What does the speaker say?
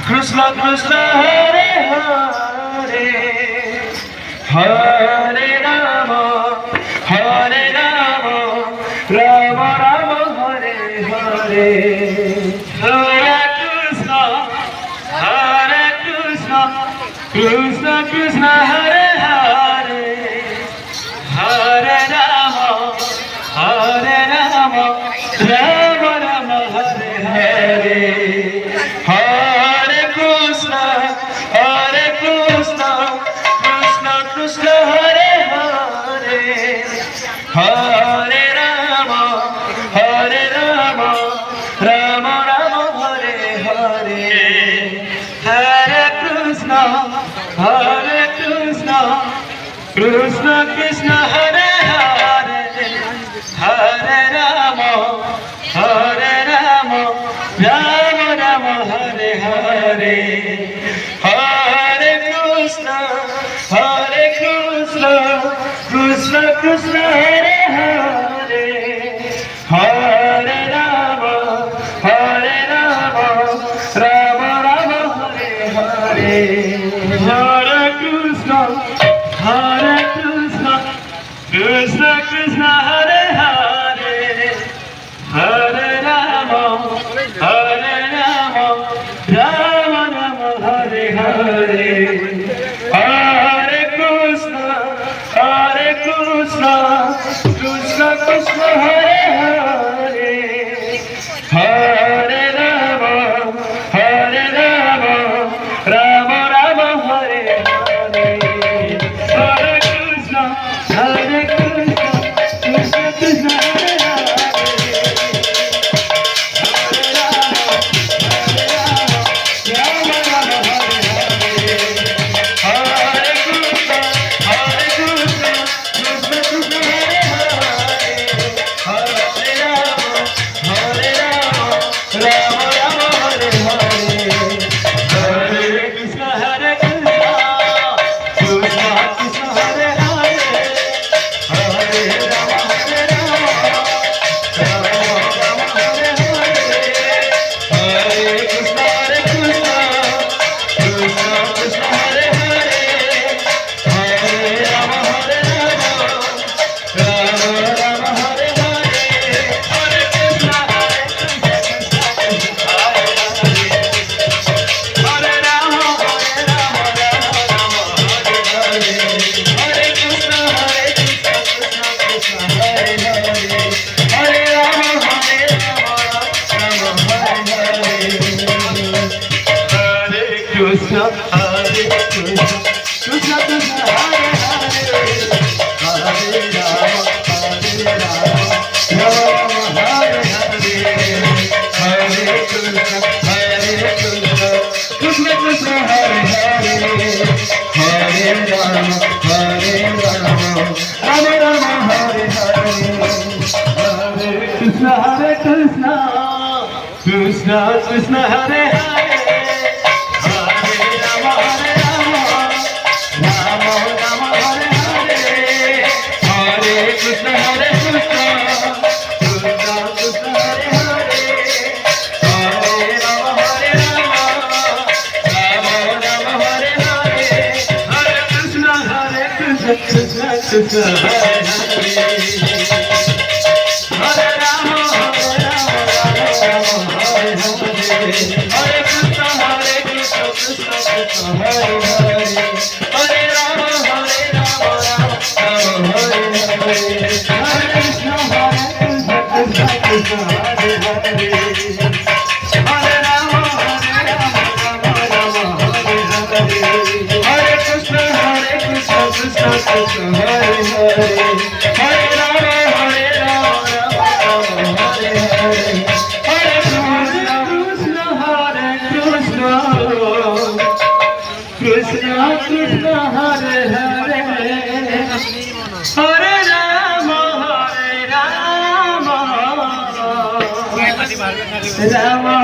Krishna Krishna Hare Hare Hare Ram Ram Ram Hare Hare Hare Krishna Krishna Krishna Hare Hare Hare Ram Ram Ram Hare Hare Hare Krishna Krishna Krishna Hare Hare Hare Ram Ram Ram Hare Hare Hare Krishna Krishna Krishna Hare Hare Hare Ram Ram Ram Hare Hare Hare Krishna Krishna Krishna Hare Hare Hare Ram Ram Ram Hare Hare Hare Krishna Krishna Krishna Hare Hare Hare Ram Ram Ram Hare Hare Hare Krishna Krishna Krishna Hare Hare Hare Ram Ram Ram Hare Hare Hare Krishna Krishna Krishna Hare Krishna Hare Krishna Krishna Krishna Hare Hare Hare Rama Hare Hare Hare Krishna Krishna Krishna Hare Hare Hare Rama Rama Rama Hare Hare Hare Krishna Krishna Krishna Hare Hare Krishna Krishna Hare Hare Rama Hare Krishna Krishna Krishna Hare Hare Hare Rama Rama Hare Hare Hare Krishna Krishna Krishna Hare Hare Hare Rama Rama Hare Hare Hare Krishna Krishna Krishna Hare Hare Hare Rama Rama Hare Hare Hare Krishna Krishna Krishna Hare Hare Hare Rama Rama